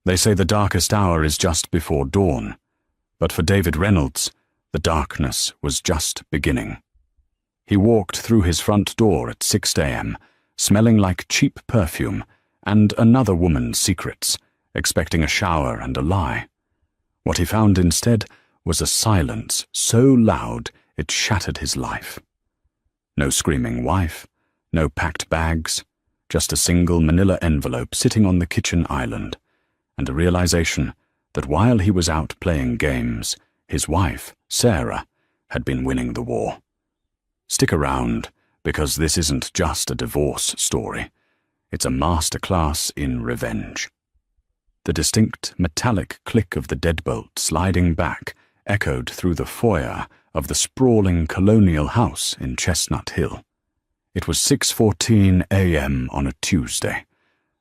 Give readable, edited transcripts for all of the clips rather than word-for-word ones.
They say the darkest hour is just before dawn, but for David Reynolds, the darkness was just beginning. He walked through his front door at 6 a.m., smelling like cheap perfume and another woman's secrets, expecting a shower and a lie. What he found instead was a silence so loud it shattered his life. No screaming wife, no packed bags, just a single manila envelope sitting on the kitchen island, and a realization that while he was out playing games, his wife, Sarah, had been winning the war. Stick around, because this isn't just a divorce story. It's a masterclass in revenge. The distinct metallic click of the deadbolt sliding back echoed through the foyer of the sprawling colonial house in Chestnut Hill. It was 6:14 a.m. on a Tuesday.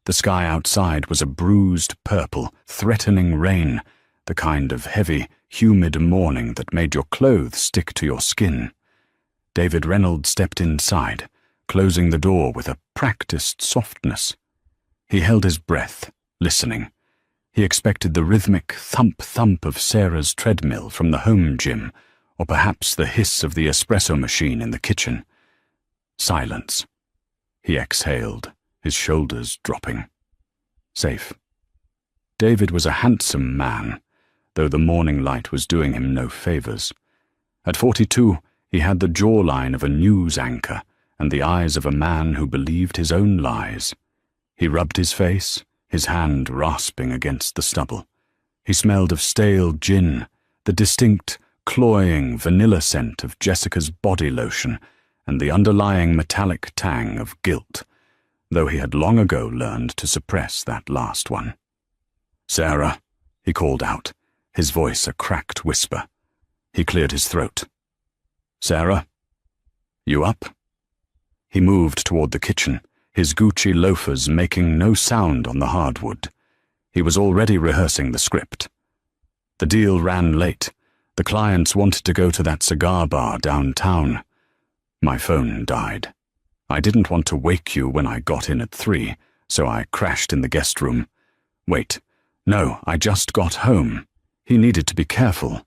The sky outside was a bruised purple, threatening rain, the kind of heavy, humid morning that made your clothes stick to your skin. David Reynolds stepped inside, closing the door with a practiced softness. He held his breath, listening. He expected the rhythmic thump-thump of Sarah's treadmill from the home gym, or perhaps the hiss of the espresso machine in the kitchen. Silence. He exhaled, his shoulders dropping. Safe. David was a handsome man, though the morning light was doing him no favors. At 42, he had the jawline of a news anchor and the eyes of a man who believed his own lies. He rubbed his face, his hand rasping against the stubble. He smelled of stale gin, the distinct, cloying vanilla scent of Jessica's body lotion, and the underlying metallic tang of guilt, though he had long ago learned to suppress that last one. "Sarah," he called out, his voice a cracked whisper. He cleared his throat. "Sarah? You up?" He moved toward the kitchen, his Gucci loafers making no sound on the hardwood. He was already rehearsing the script. The deal ran late. The clients wanted to go to that cigar bar downtown. My phone died. I didn't want to wake you when I got in at 3, so I crashed in the guest room. Wait, no, I just got home. He needed to be careful.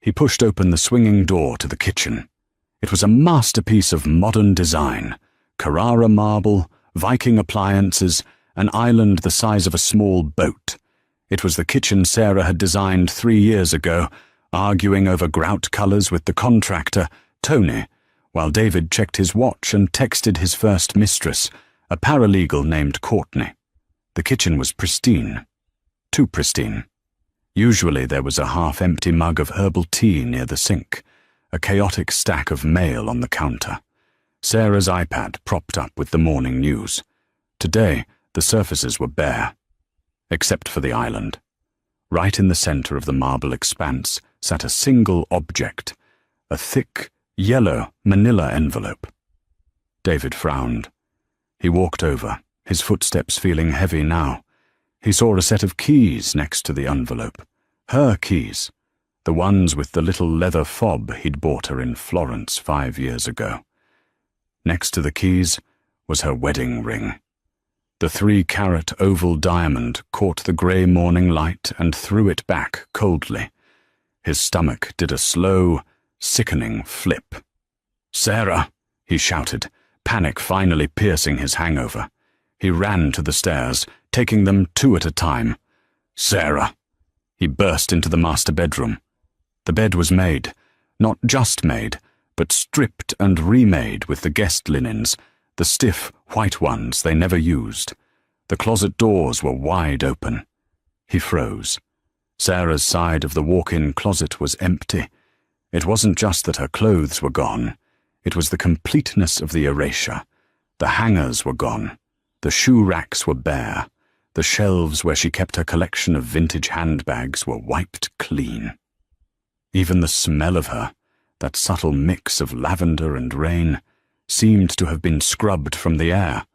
He pushed open the swinging door to the kitchen. It was a masterpiece of modern design. Carrara marble, Viking appliances, an island the size of a small boat. It was the kitchen Sarah had designed 3 years ago, arguing over grout colors with the contractor, Tony, while David checked his watch and texted his first mistress, a paralegal named Courtney. The kitchen was pristine. Too pristine. Usually there was a half-empty mug of herbal tea near the sink, a chaotic stack of mail on the counter. Sarah's iPad propped up with the morning news. Today, the surfaces were bare, except for the island. Right in the center of the marble expanse sat a single object, a thick, yellow manila envelope. David frowned. He walked over, his footsteps feeling heavy now. He saw a set of keys next to the envelope. Her keys, the ones with the little leather fob he'd bought her in Florence 5 years ago. Next to the keys was her wedding ring. The 3-carat oval diamond caught the grey morning light and threw it back coldly. His stomach did a slow, sickening flip. "Sarah!" he shouted, panic finally piercing his hangover. He ran to the stairs, taking them 2 at a time. "Sarah!" He burst into the master bedroom. The bed was made, not just made, but stripped and remade with the guest linens, the stiff, white ones they never used. The closet doors were wide open. He froze. Sarah's side of the walk-in closet was empty. It wasn't just that her clothes were gone. It was the completeness of the erasure. The hangers were gone. The shoe racks were bare. The shelves where she kept her collection of vintage handbags were wiped clean. Even the smell of her, that subtle mix of lavender and rain, seemed to have been scrubbed from the air.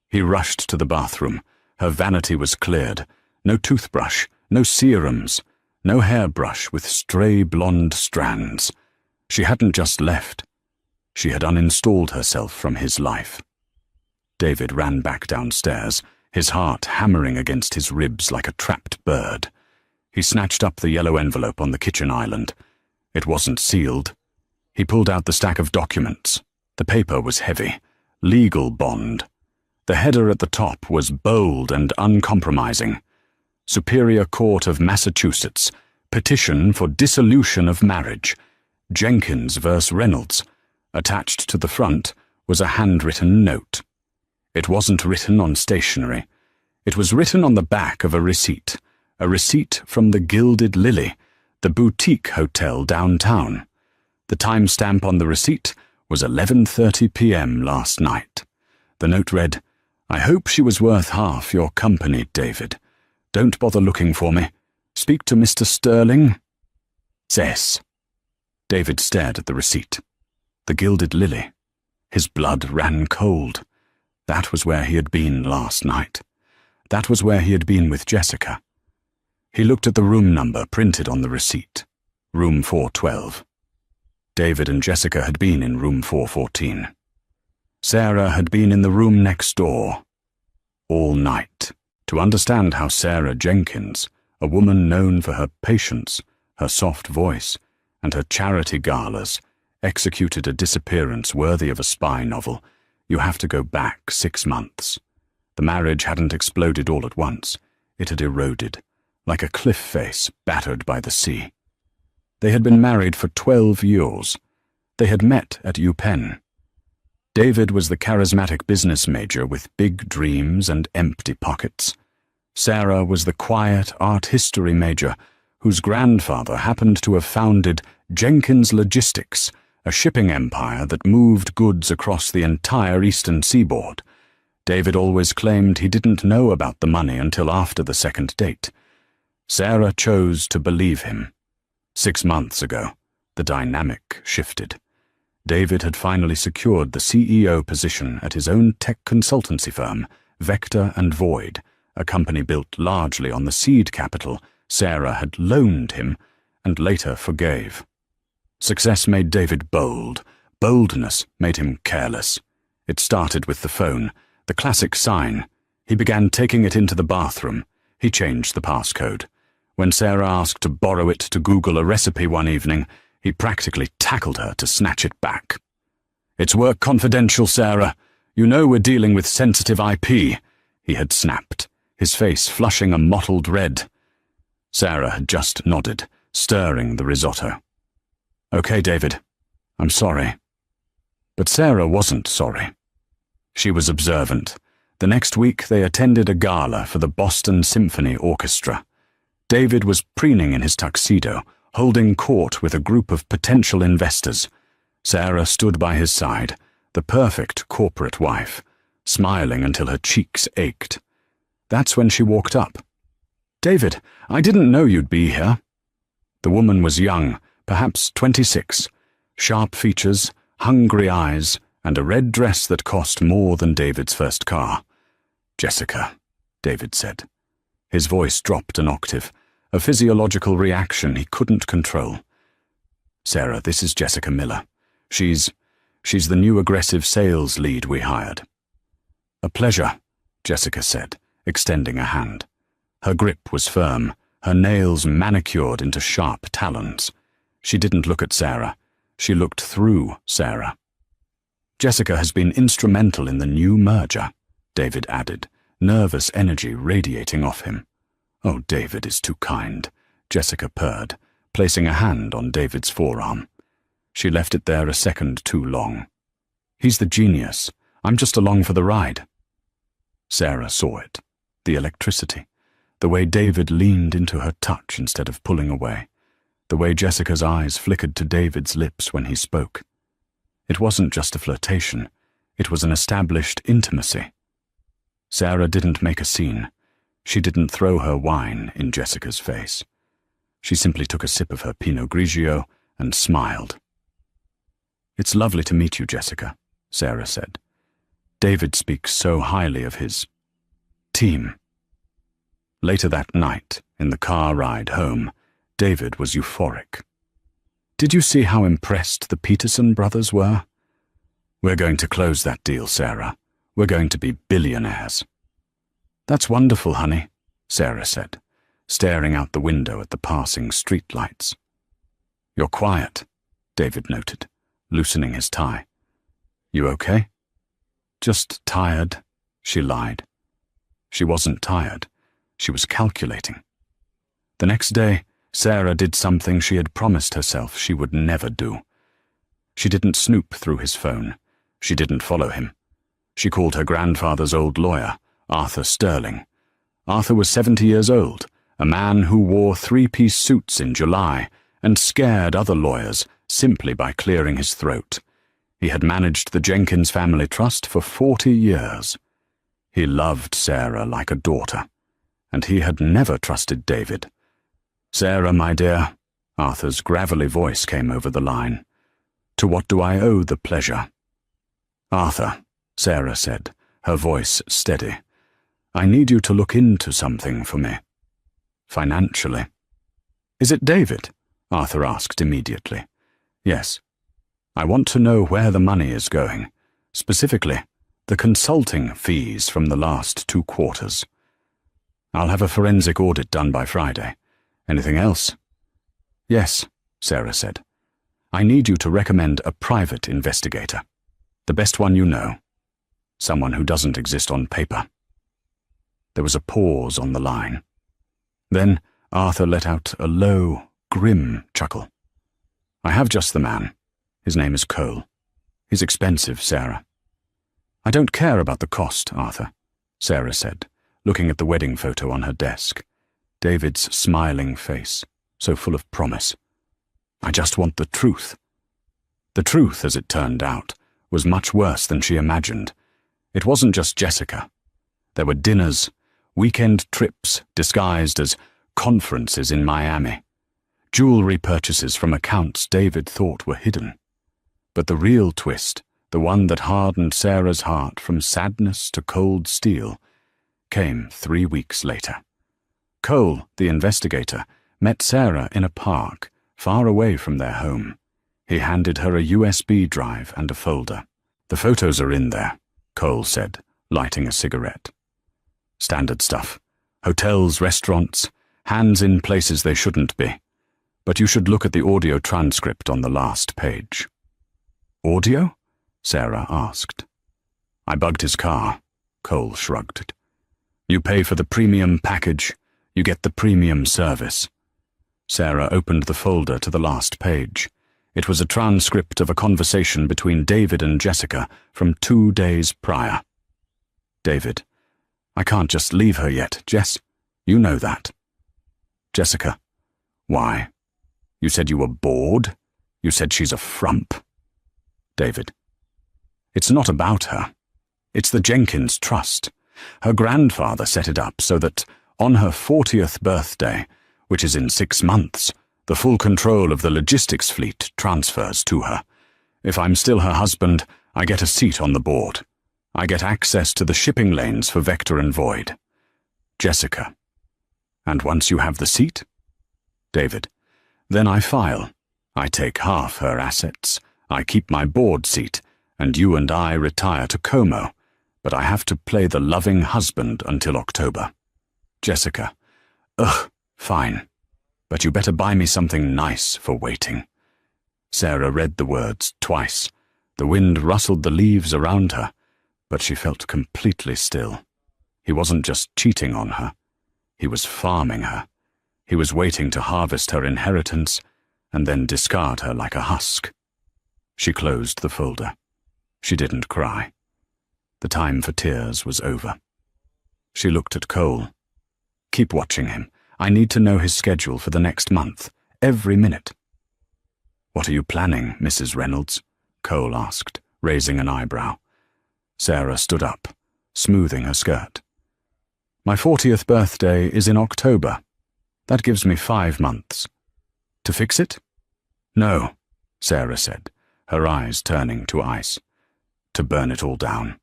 He rushed to the bathroom. Her vanity was cleared. No toothbrush, no serums, no hairbrush with stray blonde strands. She hadn't just left. She had uninstalled herself from his life. David ran back downstairs, his heart hammering against his ribs like a trapped bird. He snatched up the yellow envelope on the kitchen island. It wasn't sealed. He pulled out the stack of documents. The paper was heavy. Legal bond. The header at the top was bold and uncompromising. Superior Court of Massachusetts. Petition for dissolution of marriage. Jenkins vs. Reynolds. Attached to the front was a handwritten note. It wasn't written on stationery. It was written on the back of a receipt from the Gilded Lily, the boutique hotel downtown. The timestamp on the receipt was 11:30 p.m. last night. The note read, "I hope she was worth half your company, David. Don't bother looking for me. Speak to Mr. Sterling." Zess. David stared at the receipt. The Gilded Lily. His blood ran cold. That was where he had been last night. That was where he had been with Jessica. He looked at the room number printed on the receipt. Room 412. David and Jessica had been in room 414. Sarah had been in the room next door. All night. To understand how Sarah Jenkins, a woman known for her patience, her soft voice, and her charity galas, executed a disappearance worthy of a spy novel, you have to go back 6 months. The marriage hadn't exploded all at once. It had eroded, like a cliff face battered by the sea. They had been married for 12 years. They had met at UPenn. David was the charismatic business major with big dreams and empty pockets. Sarah was the quiet art history major whose grandfather happened to have founded Jenkins Logistics, a shipping empire that moved goods across the entire eastern seaboard. David always claimed he didn't know about the money until after the second date. Sarah chose to believe him. 6 months ago, the dynamic shifted. David had finally secured the CEO position at his own tech consultancy firm, Vector and Void, a company built largely on the seed capital Sarah had loaned him and later forgave. Success made David bold. Boldness made him careless. It started with the phone, the classic sign. He began taking it into the bathroom. He changed the passcode. When Sarah asked to borrow it to Google a recipe one evening, he practically tackled her to snatch it back. "It's work confidential, Sarah. You know we're dealing with sensitive IP," he had snapped, his face flushing a mottled red. Sarah had just nodded, stirring the risotto. "Okay, David. I'm sorry." But Sarah wasn't sorry. She was observant. The next week they attended a gala for the Boston Symphony Orchestra. David was preening in his tuxedo, holding court with a group of potential investors. Sarah stood by his side, the perfect corporate wife, smiling until her cheeks ached. That's when she walked up. "David, I didn't know you'd be here." The woman was young, perhaps 26, sharp features, hungry eyes, and a red dress that cost more than David's first car. "Jessica," David said. His voice dropped an octave, a physiological reaction he couldn't control. "Sarah, this is Jessica Miller. She's the new aggressive sales lead we hired." "A pleasure," Jessica said, extending a hand. Her grip was firm, her nails manicured into sharp talons. She didn't look at Sarah. She looked through Sarah. "Jessica has been instrumental in the new merger," David added, nervous energy radiating off him. "Oh, David is too kind," Jessica purred, placing a hand on David's forearm. She left it there a second too long. "He's the genius. I'm just along for the ride." Sarah saw it. The electricity. The way David leaned into her touch instead of pulling away. The way Jessica's eyes flickered to David's lips when he spoke. It wasn't just a flirtation. It was an established intimacy. Sarah didn't make a scene. She didn't throw her wine in Jessica's face. She simply took a sip of her Pinot Grigio and smiled. "It's lovely to meet you, Jessica," Sarah said. "David speaks so highly of his team." Later that night, in the car ride home, David was euphoric. "Did you see how impressed the Peterson brothers were? We're going to close that deal, Sarah. We're going to be billionaires." "That's wonderful, honey," Sarah said, staring out the window at the passing streetlights. "You're quiet," David noted, loosening his tie. "You okay?" "Just tired," she lied. She wasn't tired. She was calculating. The next day, Sarah did something she had promised herself she would never do. She didn't snoop through his phone. She didn't follow him. She called her grandfather's old lawyer, Arthur Sterling. Arthur was 70 years old, a man who wore three-piece suits in July and scared other lawyers simply by clearing his throat. He had managed the Jenkins Family Trust for 40 years. He loved Sarah like a daughter, and he had never trusted David. "Sarah, my dear," Arthur's gravelly voice came over the line. "To what do I owe the pleasure?" "Arthur," Sarah said, her voice steady, "I need you to look into something for me. Financially." "Is it David?" Arthur asked immediately. "Yes. I want to know where the money is going, specifically the consulting fees from the last 2 quarters. I'll have a forensic audit done by Friday. Anything else?" "Yes," Sarah said. "I need you to recommend a private investigator. The best one you know. Someone who doesn't exist on paper." There was a pause on the line. Then Arthur let out a low, grim chuckle. "I have just the man. His name is Cole. He's expensive, Sarah." "I don't care about the cost, Arthur," Sarah said, looking at the wedding photo on her desk. David's smiling face, so full of promise. "I just want the truth." The truth, as it turned out, was much worse than she imagined. It wasn't just Jessica. There were dinners, weekend trips disguised as conferences in Miami, jewelry purchases from accounts David thought were hidden. But the real twist, the one that hardened Sarah's heart from sadness to cold steel, came 3 weeks later. Cole, the investigator, met Sarah in a park, far away from their home. He handed her a USB drive and a folder. "The photos are in there," Cole said, lighting a cigarette. "Standard stuff. Hotels, restaurants, hands in places they shouldn't be. But you should look at the audio transcript on the last page." "Audio?" Sarah asked. "I bugged his car," Cole shrugged. "You pay for the premium package, you get the premium service." Sarah opened the folder to the last page. It was a transcript of a conversation between David and Jessica from 2 days prior. "David, I can't just leave her yet, Jess. You know that." "Jessica, why? You said you were bored? You said she's a frump." "David, it's not about her. It's the Jenkins Trust. Her grandfather set it up so that on her 40th birthday, which is in 6 months, the full control of the logistics fleet transfers to her. If I'm still her husband, I get a seat on the board. I get access to the shipping lanes for Vector and Void." "Jessica, and once you have the seat?" "David, then I file. I take half her assets. I keep my board seat, and you and I retire to Como, but I have to play the loving husband until October." "Jessica, ugh, fine. But you better buy me something nice for waiting." Sarah read the words twice. The wind rustled the leaves around her, but she felt completely still. He wasn't just cheating on her. He was farming her. He was waiting to harvest her inheritance and then discard her like a husk. She closed the folder. She didn't cry. The time for tears was over. She looked at Cole. "Keep watching him. I need to know his schedule for the next month, every minute." "What are you planning, Mrs. Reynolds?" Cole asked, raising an eyebrow. Sarah stood up, smoothing her skirt. "My 40th birthday is in October. That gives me 5 months. To fix it?" "No," Sarah said, her eyes turning to ice. "To burn it all down."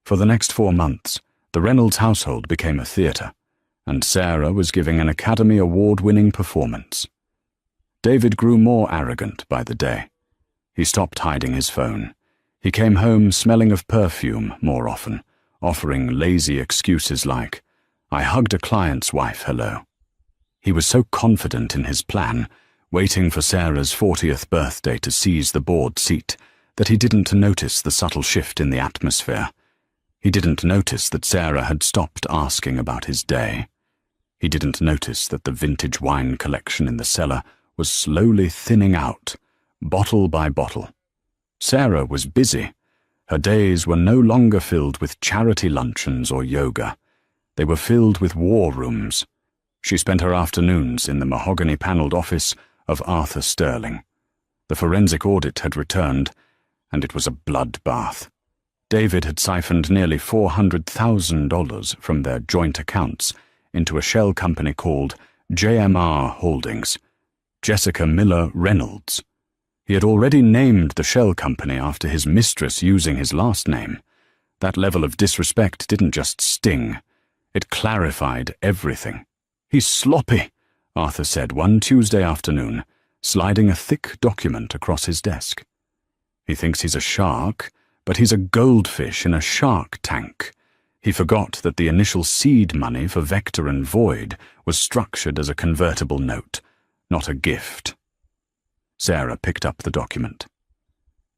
For the next 4 months, the Reynolds household became a theater, and Sarah was giving an Academy Award-winning performance. David grew more arrogant by the day. He stopped hiding his phone. He came home smelling of perfume more often, offering lazy excuses like, "I hugged a client's wife, hello." He was so confident in his plan, waiting for Sarah's 40th birthday to seize the board seat, that he didn't notice the subtle shift in the atmosphere. He didn't notice that Sarah had stopped asking about his day. He didn't notice that the vintage wine collection in the cellar was slowly thinning out, bottle by bottle. Sarah was busy. Her days were no longer filled with charity luncheons or yoga. They were filled with war rooms. She spent her afternoons in the mahogany-panelled office of Arthur Sterling. The forensic audit had returned, and it was a bloodbath. David had siphoned nearly $400,000 from their joint accounts into a shell company called JMR Holdings, Jessica Miller Reynolds. He had already named the shell company after his mistress using his last name. That level of disrespect didn't just sting, it clarified everything. "He's sloppy," Arthur said one Tuesday afternoon, sliding a thick document across his desk. "He thinks he's a shark, but he's a goldfish in a shark tank." He forgot that the initial seed money for Vector and Void was structured as a convertible note, not a gift. Sarah picked up the document.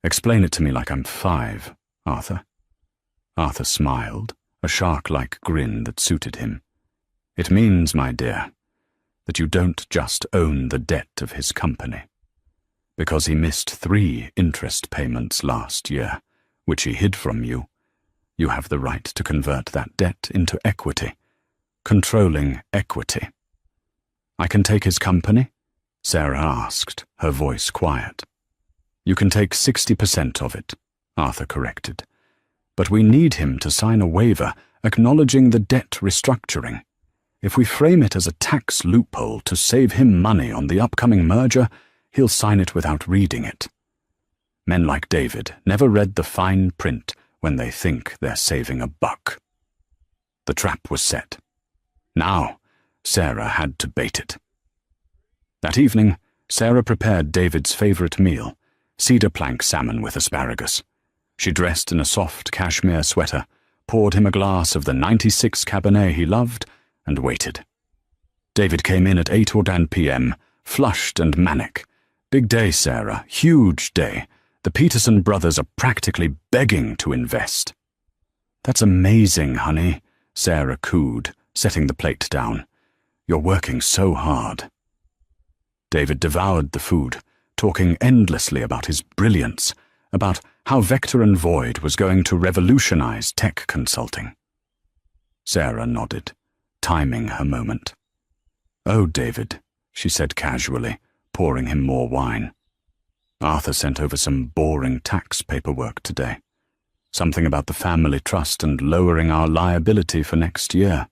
"Explain it to me like I'm 5, Arthur." Arthur smiled, a shark-like grin that suited him. "It means, my dear, that you don't just own the debt of his company. Because he missed 3 interest payments last year, which he hid from you, you have the right to convert that debt into equity, controlling equity." "I can take his company?" Sarah asked, her voice quiet. "You can take 60% of it," Arthur corrected. "But we need him to sign a waiver acknowledging the debt restructuring. If we frame it as a tax loophole to save him money on the upcoming merger, he'll sign it without reading it. Men like David never read the fine print when they think they're saving a buck." The trap was set. Now, Sarah had to bait it. That evening, Sarah prepared David's favorite meal, cedar plank salmon with asparagus. She dressed in a soft cashmere sweater, poured him a glass of the 96 Cabernet he loved, and waited. David came in at 8 or 9 p.m., flushed and manic. "Big day, Sarah, huge day. The Peterson brothers are practically begging to invest." "That's amazing, honey," Sarah cooed, setting the plate down. "You're working so hard." David devoured the food, talking endlessly about his brilliance, about how Vector and Void was going to revolutionize tech consulting. Sarah nodded, timing her moment. "Oh, David," she said casually, pouring him more wine. "Arthur sent over some boring tax paperwork today. Something about the family trust and lowering our liability for next year.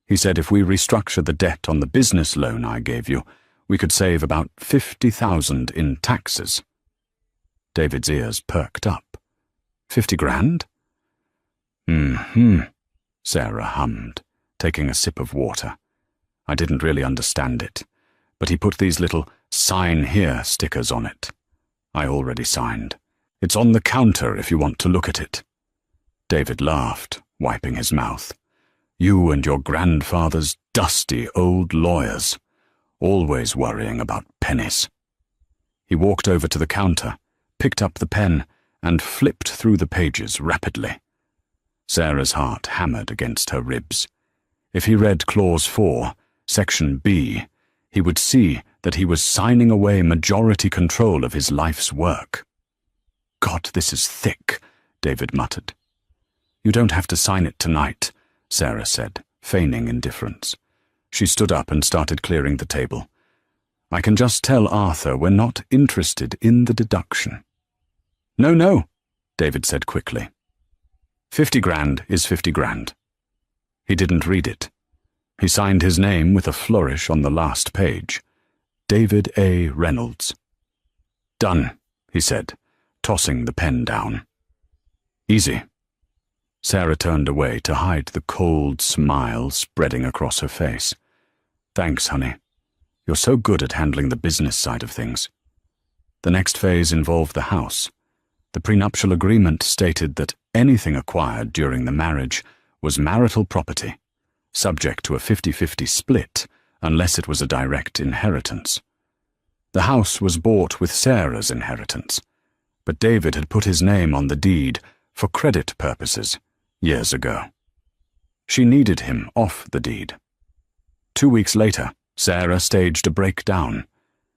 He said if we restructure the debt on the business loan I gave you, we could save about $50,000 in taxes." David's ears perked up. $50,000? Sarah hummed, taking a sip of water. "I didn't really understand it, but he put these little 'sign here' stickers on it. I already signed. It's on the counter if you want to look at it." David laughed, wiping his mouth. "You and your grandfather's dusty old lawyers. Always worrying about pennies." He walked over to the counter, picked up the pen, and flipped through the pages rapidly. Sarah's heart hammered against her ribs. If he read Clause 4, Section B, he would see that he was signing away majority control of his life's work. "God, this is thick," David muttered. "You don't have to sign it tonight," Sarah said, feigning indifference. She stood up and started clearing the table. "I can just tell Arthur we're not interested in the deduction." No, David said quickly. $50,000 is $50,000. He didn't read it. He signed his name with a flourish on the last page. David A. Reynolds. "Done," he said, tossing the pen down. "Easy." Sarah turned away to hide the cold smile spreading across her face. "Thanks, honey. You're so good at handling the business side of things." The next phase involved the house. The prenuptial agreement stated that anything acquired during the marriage was marital property, subject to a 50-50 split unless it was a direct inheritance. The house was bought with Sarah's inheritance, but David had put his name on the deed for credit purposes years ago. She needed him off the deed. 2 weeks later, Sarah staged a breakdown.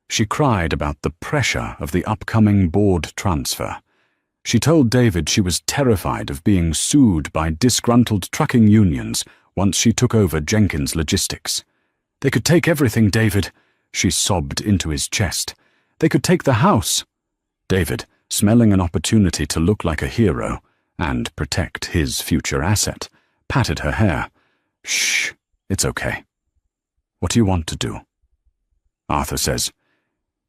She cried about the pressure of the upcoming board transfer. She told David she was terrified of being sued by disgruntled trucking unions once she took over Jenkins Logistics. "They could take everything, David," she sobbed into his chest. "They could take the house." David, smelling an opportunity to look like a hero and protect his future asset, patted her hair. "Shh, it's okay. What do you want to do?" Arthur says,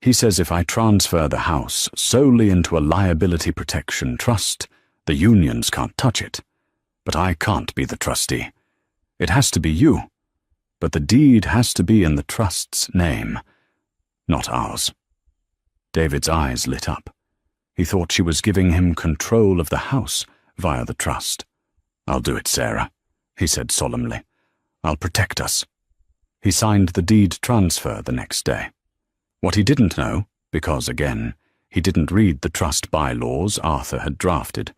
"He says if I transfer the house solely into a liability protection trust, the unions can't touch it. But I can't be the trustee. It has to be you. But the deed has to be in the trust's name, not ours." David's eyes lit up. He thought she was giving him control of the house via the trust. "I'll do it, Sarah," he said solemnly. "I'll protect us." He signed the deed transfer the next day. What he didn't know, because, again, he didn't read the trust bylaws Arthur had drafted,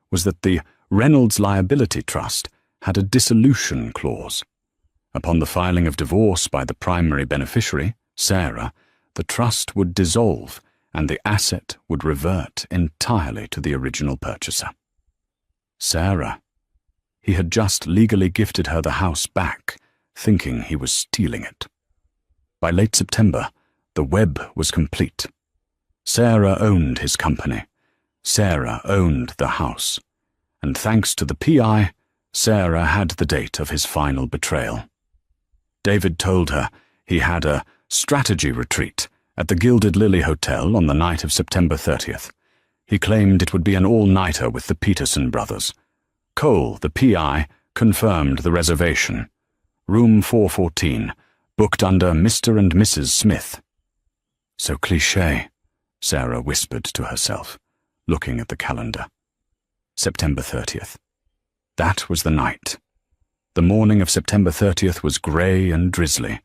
was that the Reynolds Liability Trust had a dissolution clause. Upon the filing of divorce by the primary beneficiary, Sarah, the trust would dissolve and the asset would revert entirely to the original purchaser. Sarah. He had just legally gifted her the house back, thinking he was stealing it. By late September, the web was complete. Sarah owned his company. Sarah owned the house. And thanks to the PI, Sarah had the date of his final betrayal. David told her he had a strategy retreat at the Gilded Lily Hotel on the night of September 30th. He claimed it would be an all-nighter with the Peterson brothers. Cole, the PI, confirmed the reservation. Room 414, booked under Mr. and Mrs. Smith. So cliché, Sarah whispered to herself, looking at the calendar. September 30th. That was the night. The morning of September 30th was grey and drizzly.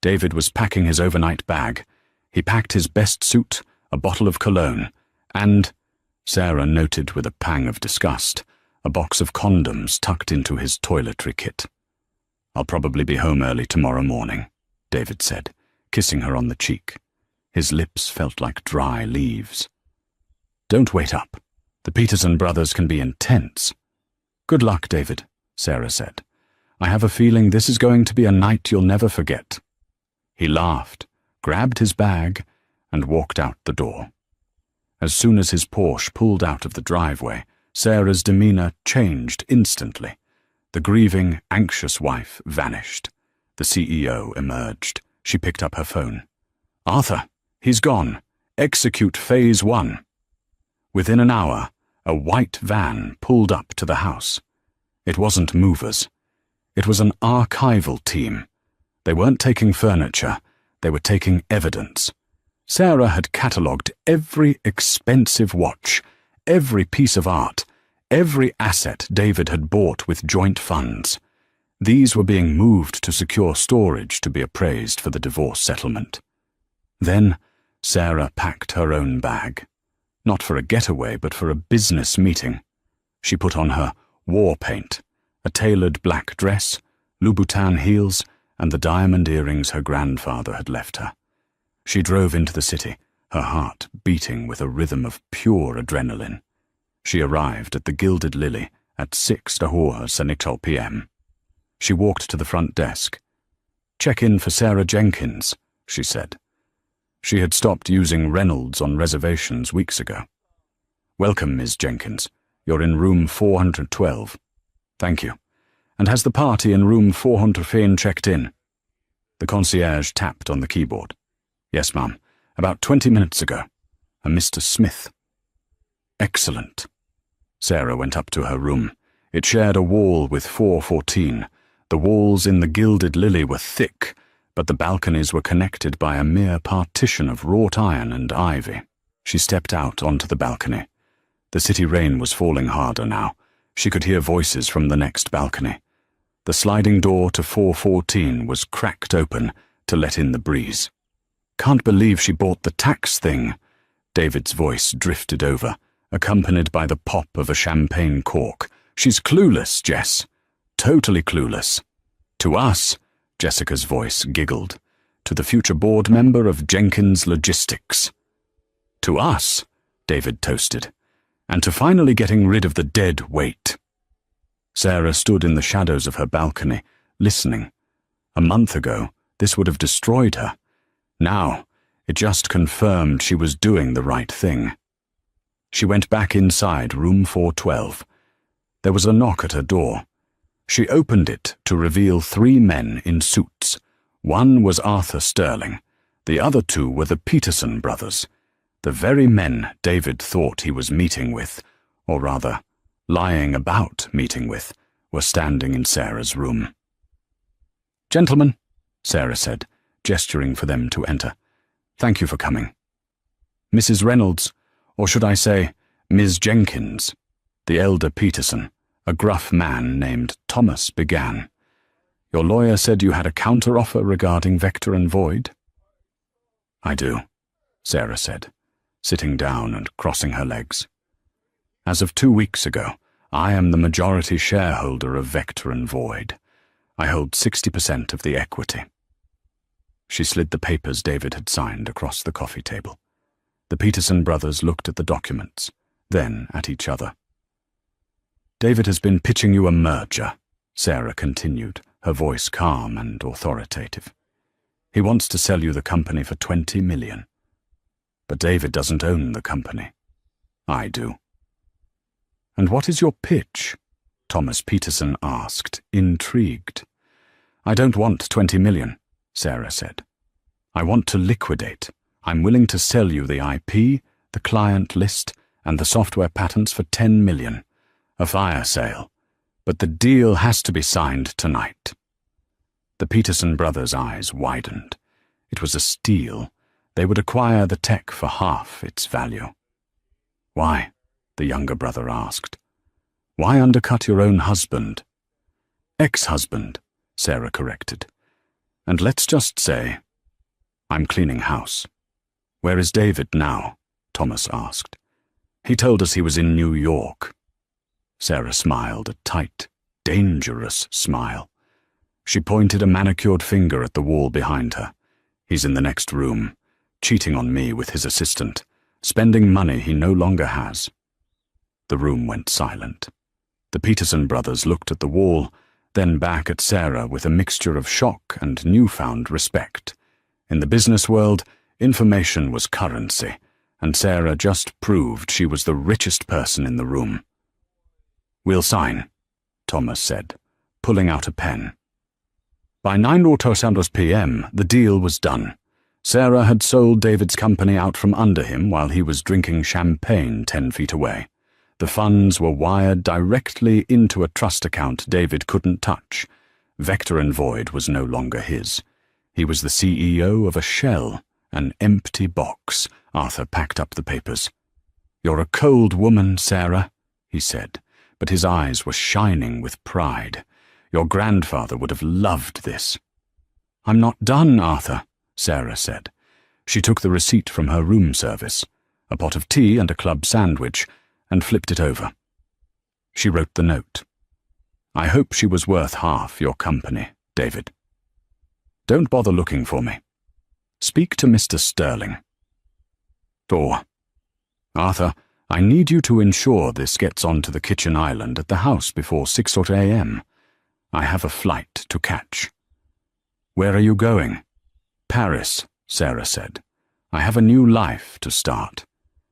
David was packing his overnight bag. He packed his best suit, a bottle of cologne, and, Sarah noted with a pang of disgust, a box of condoms tucked into his toiletry kit. "I'll probably be home early tomorrow morning," David said, kissing her on the cheek. His lips felt like dry leaves. "Don't wait up. The Peterson brothers can be intense." "Good luck, David," Sarah said. "I have a feeling this is going to be a night you'll never forget." He laughed, grabbed his bag, and walked out the door. As soon as his Porsche pulled out of the driveway, Sarah's demeanor changed instantly. The grieving, anxious wife vanished. The CEO emerged. She picked up her phone. "Arthur, he's gone. Execute Phase 1. Within an hour, a white van pulled up to the house. It wasn't movers. It was an archival team. They weren't taking furniture. They were taking evidence. Sarah had catalogued every expensive watch, every piece of art, every asset David had bought with joint funds. These were being moved to secure storage to be appraised for the divorce settlement. Then Sarah packed her own bag. Not for a getaway, but for a business meeting. She put on her war paint, a tailored black dress, Louboutin heels, and the diamond earrings her grandfather had left her. She drove into the city, her heart beating with a rhythm of pure adrenaline. She arrived at the Gilded Lily at 6:05 p.m. She walked to the front desk. "Check in for Sarah Jenkins," she said. She had stopped using Reynolds on reservations weeks ago. "Welcome, Ms. Jenkins. You're in room 412. "Thank you. And has the party in room 415 checked in?" The concierge tapped on the keyboard. "Yes, ma'am. About 20 minutes ago. A Mr. Smith." "Excellent." Sarah went up to her room. It shared a wall with 414. The walls in the Gilded Lily were thick, but the balconies were connected by a mere partition of wrought iron and ivy. She stepped out onto the balcony. The city rain was falling harder now. She could hear voices from the next balcony. The sliding door to 414 was cracked open to let in the breeze. "Can't believe she bought the tax thing." David's voice drifted over, accompanied by the pop of a champagne cork. "She's clueless, Jess. Totally clueless." "To us," Jessica's voice giggled. "To the future board member of Jenkins Logistics." "To us," David toasted. "And to finally getting rid of the dead weight." Sarah stood in the shadows of her balcony, listening. A month ago, this would have destroyed her. Now, it just confirmed she was doing the right thing. She went back inside room 412. There was a knock at her door. She opened it to reveal 3 men in suits. One was Arthur Sterling. The other 2 were the Peterson brothers, the very men David thought he was meeting with, or rather, lying about meeting with, were standing in Sarah's room. "Gentlemen," Sarah said, gesturing for them to enter. "Thank you for coming. Mrs. Reynolds, or should I say, Ms. Jenkins," the elder Peterson, a gruff man named Thomas, began. "Your lawyer said you had a counteroffer regarding Vector and Void?" "I do," Sarah said, sitting down and crossing her legs. "As of 2 weeks ago, I am the majority shareholder of Vector and Void. I hold 60% of the equity." She slid the papers David had signed across the coffee table. The Peterson brothers looked at the documents, then at each other. "David has been pitching you a merger," Sarah continued, her voice calm and authoritative. "He wants to sell you the company for $20 million. But David doesn't own the company. I do." "And what is your pitch?" Thomas Peterson asked, intrigued. "I don't want $20 million, Sarah said. "I want to liquidate. I'm willing to sell you the IP, the client list, and the software patents for $10 million. A fire sale. But the deal has to be signed tonight." The Peterson brothers' eyes widened. It was a steal. They would acquire the tech for half its value. "Why?" the younger brother asked. "Why undercut your own husband?" "Ex-husband," Sarah corrected. "And let's just say, I'm cleaning house." "Where is David now?" Thomas asked. "He told us he was in New York." Sarah smiled, a tight, dangerous smile. She pointed a manicured finger at the wall behind her. "He's in the next room, cheating on me with his assistant, spending money he no longer has." The room went silent. The Peterson brothers looked at the wall, then back at Sarah with a mixture of shock and newfound respect. In the business world, information was currency, and Sarah just proved she was the richest person in the room. "We'll sign," Thomas said, pulling out a pen. By 9:02 p.m., the deal was done. Sarah had sold David's company out from under him while he was drinking champagne 10 feet away. The funds were wired directly into a trust account David couldn't touch. Vector and Void was no longer his. He was the CEO of a shell, an empty box. Arthur packed up the papers. "You're a cold woman, Sarah," he said, but his eyes were shining with pride. "Your grandfather would have loved this." "I'm not done, Arthur," Sarah said. She took the receipt from her room service, a pot of tea and a club sandwich, and flipped it over. She wrote the note. "I hope she was worth half your company, David. Don't bother looking for me. Speak to Mr. Sterling. Or, Arthur, I need you to ensure this gets onto the kitchen island at the house before 6 a.m. I have a flight to catch." "Where are you going?" "Paris," Sarah said. "I have a new life to start,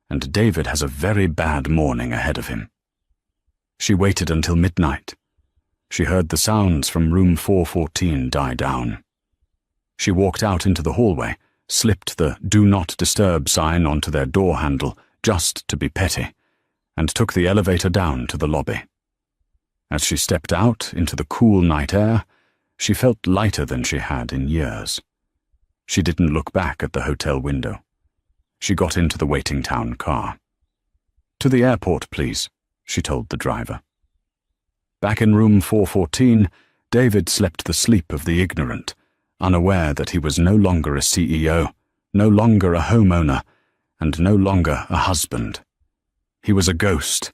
and David has a very bad morning ahead of him." She waited until midnight. She heard the sounds from room 414 die down. She walked out into the hallway, slipped the "Do Not Disturb" sign onto their door handle just to be petty, and took the elevator down to the lobby. As she stepped out into the cool night air, she felt lighter than she had in years. She didn't look back at the hotel window. She got into the waiting town car. To the airport, please, she told the driver. Back in room 414, David slept the sleep of the ignorant, unaware that he was no longer a CEO, no longer a homeowner, and no longer a husband. He was a ghost,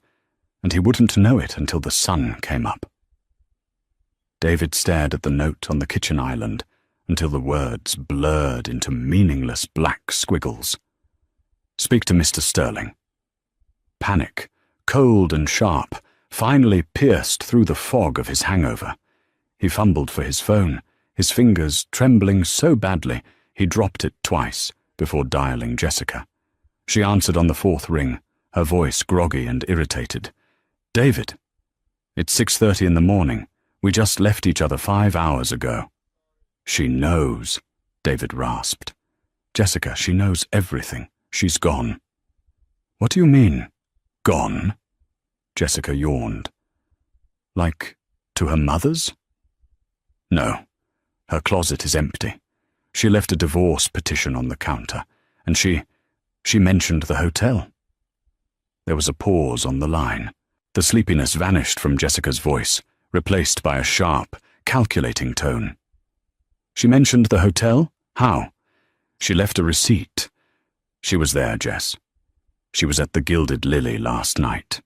and he wouldn't know it until the sun came up. David stared at the note on the kitchen island until the words blurred into meaningless black squiggles. Speak to Mr. Sterling. Panic, cold and sharp, finally pierced through the fog of his hangover. He fumbled for his phone, his fingers trembling so badly he dropped it twice before dialing Jessica. She answered on the fourth ring, her voice groggy and irritated. David, it's 6:30 in the morning. We just left each other 5 hours ago. She knows, David rasped. Jessica, she knows everything. She's gone. What do you mean, gone? Jessica yawned. Like, to her mother's? No, her closet is empty. She left a divorce petition on the counter, and she mentioned the hotel. There was a pause on the line. The sleepiness vanished from Jessica's voice, replaced by a sharp, calculating tone. She mentioned the hotel? How? She left a receipt. She was there, Jess. She was at the Gilded Lily last night.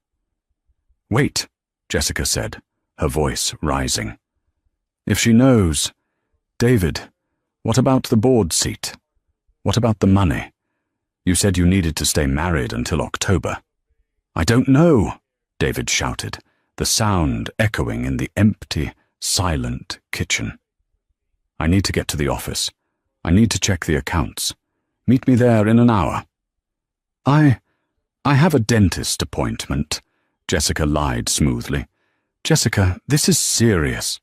Wait, Jessica said, her voice rising. If she knows, David, what about the board seat? What about the money? You said you needed to stay married until October. I don't know, David shouted, the sound echoing in the empty, silent kitchen. I need to get to the office. I need to check the accounts. Meet me there in an hour. I have a dentist appointment, Jessica lied smoothly. Jessica, this is serious.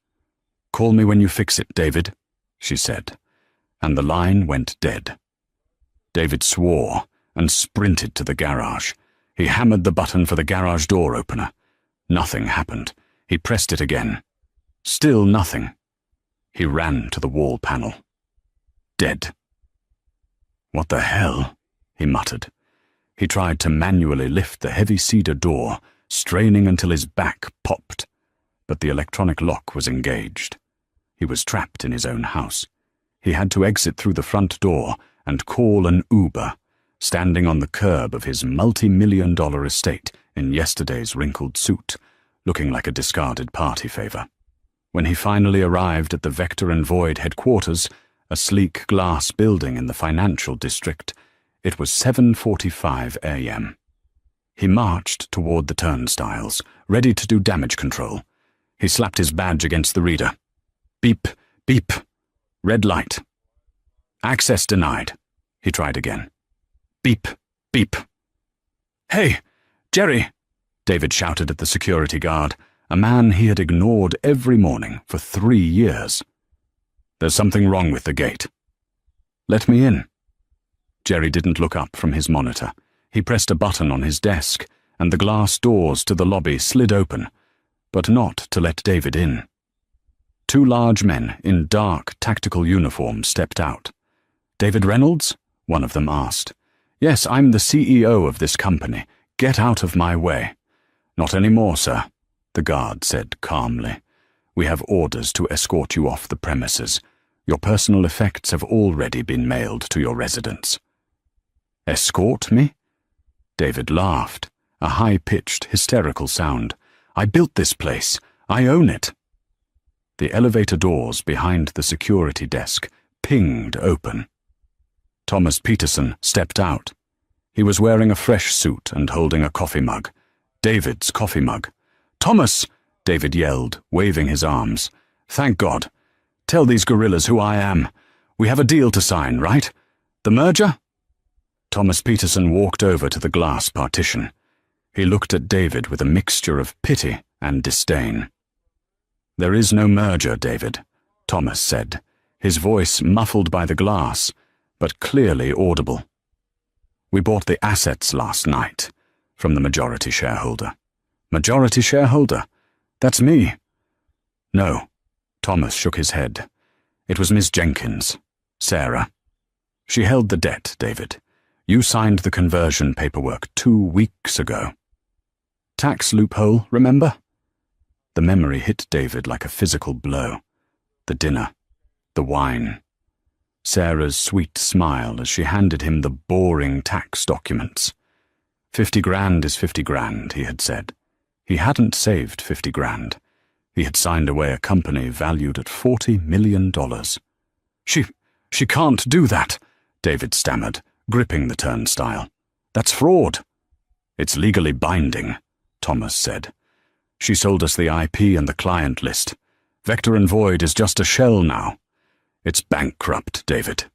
Call me when you fix it, David, she said, and the line went dead. David swore and sprinted to the garage. He hammered the button for the garage door opener. Nothing happened. He pressed it again. Still nothing. He ran to the wall panel. Dead. What the hell? He muttered. He tried to manually lift the heavy cedar door, straining until his back popped, but the electronic lock was engaged. He was trapped in his own house. He had to exit through the front door and call an Uber, standing on the curb of his multi-million-dollar estate in yesterday's wrinkled suit, looking like a discarded party favor. When he finally arrived at the Vector and Void headquarters, a sleek glass building in the financial district, it was 7:45 a.m. He marched toward the turnstiles, ready to do damage control. He slapped his badge against the reader. Beep, beep. Red light. Access denied. He tried again. Beep, beep. Hey, Jerry, David shouted at the security guard, a man he had ignored every morning for 3 years. There's something wrong with the gate. Let me in. Jerry didn't look up from his monitor. He pressed a button on his desk, and the glass doors to the lobby slid open, but not to let David in. 2 large men in dark, tactical uniforms stepped out. David Reynolds? One of them asked. Yes, I'm the CEO of this company. Get out of my way. Not anymore, sir, the guard said calmly. We have orders to escort you off the premises. Your personal effects have already been mailed to your residence. Escort me? David laughed, a high-pitched, hysterical sound. I built this place. I own it. The elevator doors behind the security desk pinged open. Thomas Peterson stepped out. He was wearing a fresh suit and holding a coffee mug. David's coffee mug. Thomas! David yelled, waving his arms. Thank God. Tell these gorillas who I am. We have a deal to sign, right? The merger? Thomas Peterson walked over to the glass partition. He looked at David with a mixture of pity and disdain. There is no merger, David, Thomas said, his voice muffled by the glass, but clearly audible. We bought the assets last night from the majority shareholder. Majority shareholder? That's me. No, Thomas shook his head. It was Miss Jenkins, Sarah. She held the debt, David. You signed the conversion paperwork 2 weeks ago. tax loophole, remember? The memory hit David like a physical blow. The dinner, the wine, Sarah's sweet smile as she handed him the boring tax documents. 50 grand is 50 grand, he had said. He hadn't saved 50 grand. He had signed away a company valued at $40 million. She can't do that, David stammered, gripping the turnstile. That's fraud. It's legally binding, Thomas said. She sold us the IP and the client list. Vector and Void is just a shell now. It's bankrupt, David.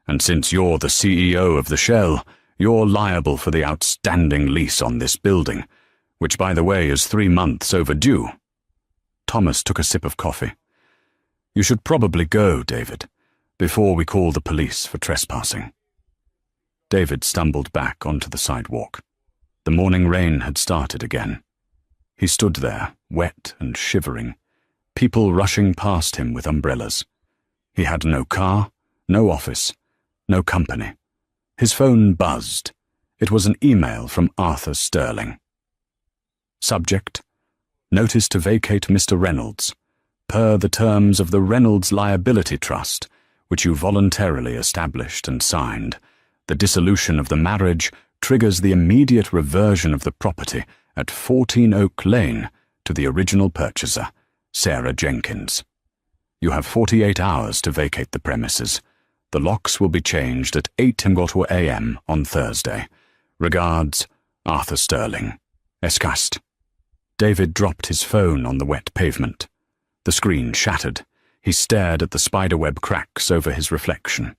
And since you're the CEO of the shell, you're liable for the outstanding lease on this building, which, by the way, is 3 months overdue. Thomas took a sip of coffee. You should probably go, David, before we call the police for trespassing. David stumbled back onto the sidewalk. The morning rain had started again. He stood there, wet and shivering, people rushing past him with umbrellas. He had no car, no office, no company. His phone buzzed. It was an email from Arthur Sterling. Subject: Notice to vacate Mr. Reynolds, per the terms of the Reynolds Liability Trust, which you voluntarily established and signed. The dissolution of the marriage triggers the immediate reversion of the property at 14 Oak Lane to the original purchaser, Sarah Jenkins. You have 48 hours to vacate the premises. The locks will be changed at 8 a.m. on Thursday. Regards, Arthur Sterling. Escast. David dropped his phone on the wet pavement. The screen shattered. He stared at the spiderweb cracks over his reflection.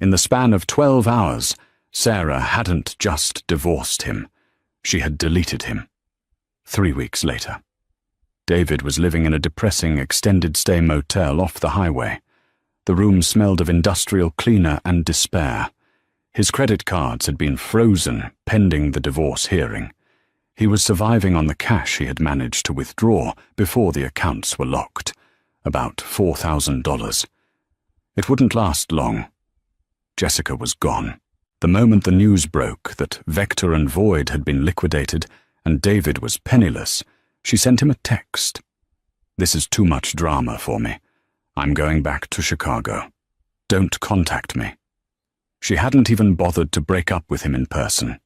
In the span of 12 hours, Sarah hadn't just divorced him. She had deleted him. 3 weeks later. David was living in a depressing extended-stay motel off the highway. The room smelled of industrial cleaner and despair. His credit cards had been frozen pending the divorce hearing. He was surviving on the cash he had managed to withdraw before the accounts were locked, about $4,000. It wouldn't last long. Jessica was gone. The moment the news broke that Vector and Void had been liquidated and David was penniless, she sent him a text. This is too much drama for me. I'm going back to Chicago. Don't contact me. She hadn't even bothered to break up with him in person.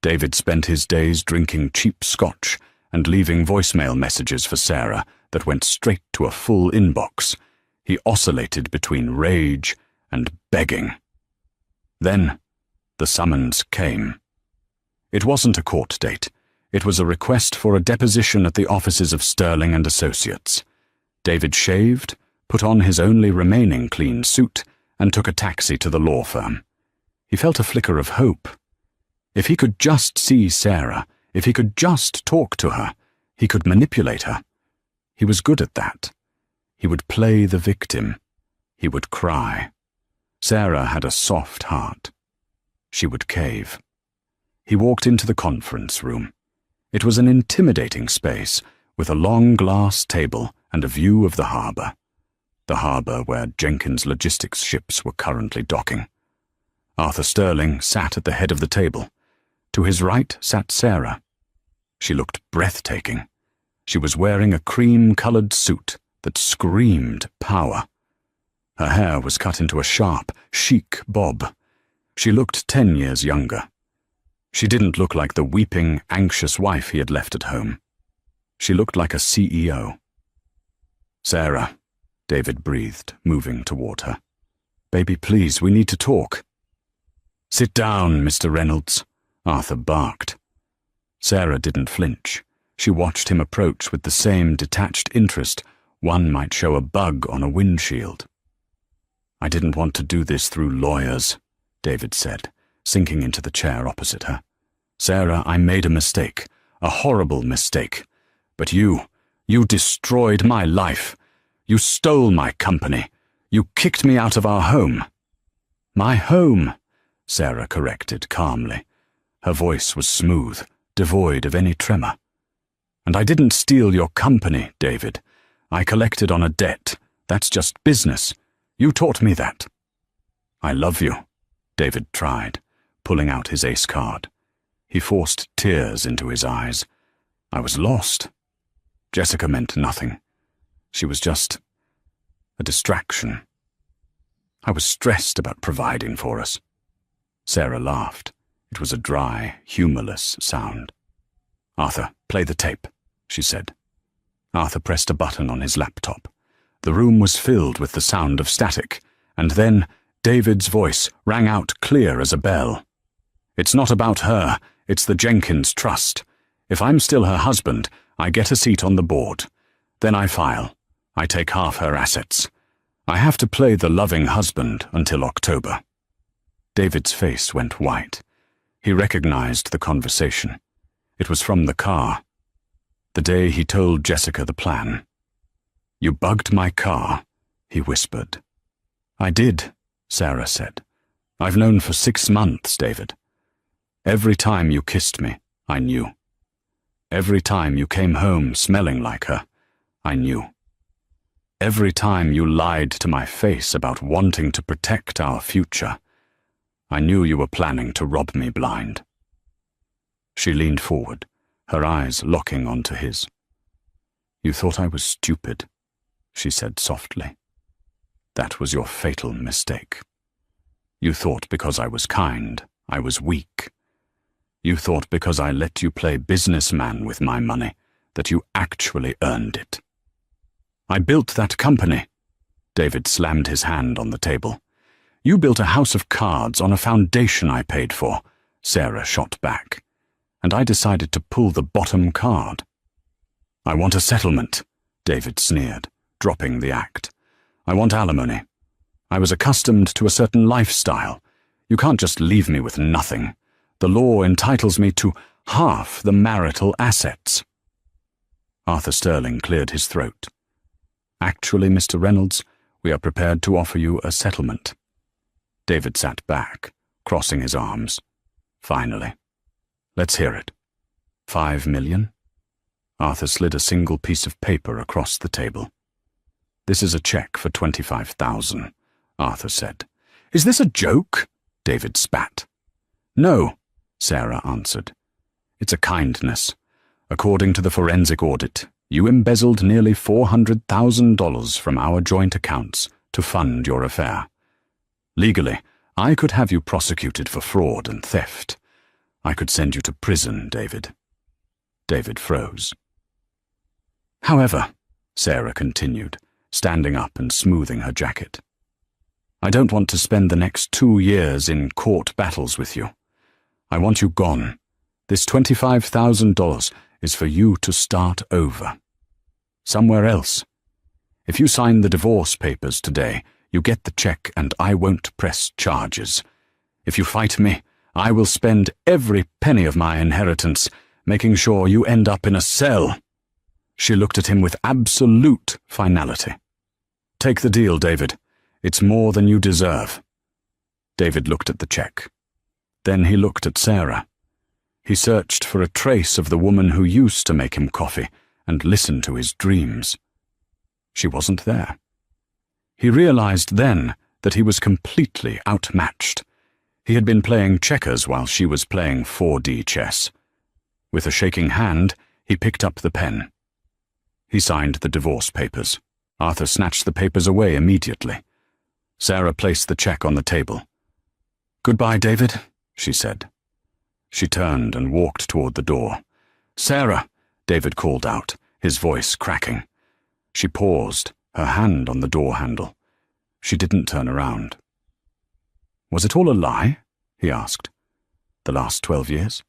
David spent his days drinking cheap scotch and leaving voicemail messages for Sarah that went straight to a full inbox. He oscillated between rage and begging. Then the summons came. It wasn't a court date. It was a request for a deposition at the offices of Sterling and Associates. David shaved, put on his only remaining clean suit, and took a taxi to the law firm. He felt a flicker of hope. If he could just see Sarah, if he could just talk to her, he could manipulate her. He was good at that. He would play the victim. He would cry. Sarah had a soft heart. She would cave. He walked into the conference room. It was an intimidating space, with a long glass table and a view of the harbour. The harbour where Jenkins Logistics ships were currently docking. Arthur Sterling sat at the head of the table. To his right sat Sarah. She looked breathtaking. She was wearing a cream-coloured suit that screamed power. Her hair was cut into a sharp, chic bob. She looked 10 years younger. She didn't look like the weeping, anxious wife he had left at home. She looked like a CEO. Sarah, David breathed, moving toward her. Baby, please, we need to talk. Sit down, Mr. Reynolds, Arthur barked. Sarah didn't flinch. She watched him approach with the same detached interest one might show a bug on a windshield. I didn't want to do this through lawyers, David said, sinking into the chair opposite her. Sarah, I made a mistake, a horrible mistake. But you destroyed my life. You stole my company. You kicked me out of our home. My home, Sarah corrected calmly. Her voice was smooth, devoid of any tremor. And I didn't steal your company, David. I collected on a debt. That's just business. You taught me that. I love you, David tried, pulling out his ace card. He forced tears into his eyes. I was lost. Jessica meant nothing. She was just a distraction. I was stressed about providing for us. Sarah laughed. It was a dry, humorless sound. "Arthur, play the tape," she said. Arthur pressed a button on his laptop. The room was filled with the sound of static, and then David's voice rang out clear as a bell. "It's not about her, it's the Jenkins Trust. If I'm still her husband, I get a seat on the board. Then I file. I take half her assets. I have to play the loving husband until October." David's face went white. He recognized the conversation. It was from the car. The day he told Jessica the plan. "You bugged my car," he whispered. "I did," Sarah said. "I've known for 6 months, David. Every time you kissed me, I knew. Every time you came home smelling like her, I knew. Every time you lied to my face about wanting to protect our future, I knew you were planning to rob me blind." She leaned forward, her eyes locking onto his. "You thought I was stupid," she said softly. "That was your fatal mistake. You thought because I was kind, I was weak. You thought because I let you play businessman with my money, that you actually earned it." "I built that company." David slammed his hand on the table. "You built a house of cards on a foundation I paid for," Sarah shot back. "And I decided to pull the bottom card." "I want a settlement," David sneered, dropping the act. "I want alimony. I was accustomed to a certain lifestyle. You can't just leave me with nothing. The law entitles me to half the marital assets." Arthur Sterling cleared his throat. "Actually, Mr. Reynolds, we are prepared to offer you a settlement." David sat back, crossing his arms. "Finally. Let's hear it. 5 million?" Arthur slid a single piece of paper across the table. "This is a check for 25,000, Arthur said. "Is this a joke?" David spat. "No," Sarah answered. "It's a kindness. According to the forensic audit, you embezzled nearly $400,000 from our joint accounts to fund your affair. Legally, I could have you prosecuted for fraud and theft. I could send you to prison, David." David froze. "However," Sarah continued, standing up and smoothing her jacket, "I don't want to spend the next 2 years in court battles with you. I want you gone. This $25,000 is for you to start over. Somewhere else. If you sign the divorce papers today, you get the check and I won't press charges. If you fight me, I will spend every penny of my inheritance making sure you end up in a cell." She looked at him with absolute finality. "Take the deal, David. It's more than you deserve." David looked at the check. Then he looked at Sarah. He searched for a trace of the woman who used to make him coffee and listen to his dreams. She wasn't there. He realized then that he was completely outmatched. He had been playing checkers while she was playing 4D chess. With a shaking hand, he picked up the pen. He signed the divorce papers. Arthur snatched the papers away immediately. Sarah placed the check on the table. "Goodbye, David," she said. She turned and walked toward the door. "Sarah," David called out, his voice cracking. She paused, her hand on the door handle. She didn't turn around. "Was it all a lie?" he asked. "The last 12 years?"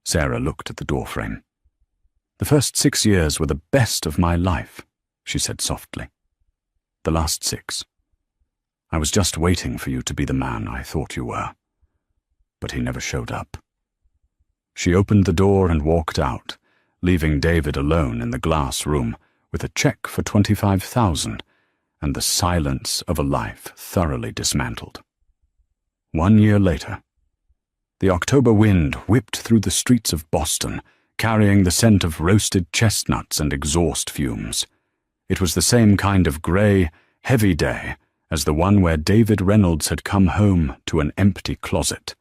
Sarah looked at the doorframe. "The first 6 years were the best of my life," she said softly. "The last 6. I was just waiting for you to be the man I thought you were. But he never showed up." She opened the door and walked out, leaving David alone in the glass room with a check for 25,000 and the silence of a life thoroughly dismantled. 1 year later, the October wind whipped through the streets of Boston, carrying the scent of roasted chestnuts and exhaust fumes. It was the same kind of grey, heavy day as the one where David Reynolds had come home to an empty closet.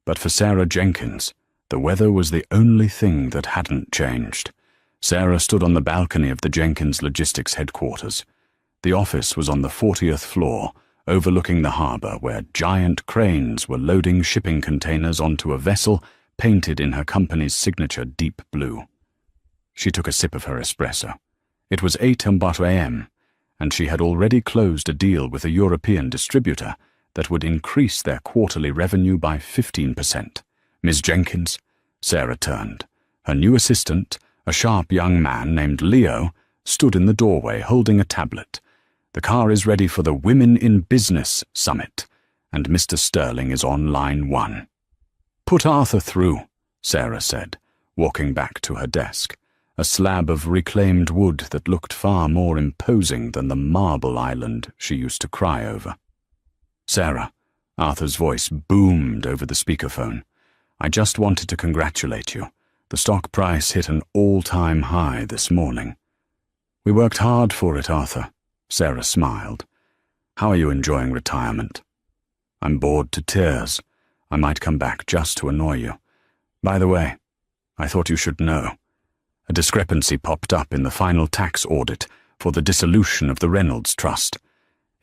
But for Sarah Jenkins, The weather was the only thing that hadn't changed. Sarah stood on the balcony of the Jenkins Logistics headquarters. The office was on the 40th floor, overlooking the harbor, where giant cranes were loading shipping containers onto a vessel painted in her company's signature deep blue. She took a sip of her espresso. It was 8 a.m., and she had already closed a deal with a European distributor that would increase their quarterly revenue by 15%. Ms. Jenkins? Sarah turned. Her new assistant, a sharp young man named Leo, stood in the doorway holding a tablet. The car is ready for the Women in Business Summit, and Mr. Sterling is on line 1. Put Arthur through, Sarah said, walking back to her desk, a slab of reclaimed wood that looked far more imposing than the marble island she used to cry over. Sarah, Arthur's voice boomed over the speakerphone. I just wanted to congratulate you. The stock price hit an all-time high this morning. We worked hard for it, Arthur. Sarah smiled. How are you enjoying retirement? I'm bored to tears. I might come back just to annoy you. By the way, I thought you should know. A discrepancy popped up in the final tax audit for the dissolution of the Reynolds Trust.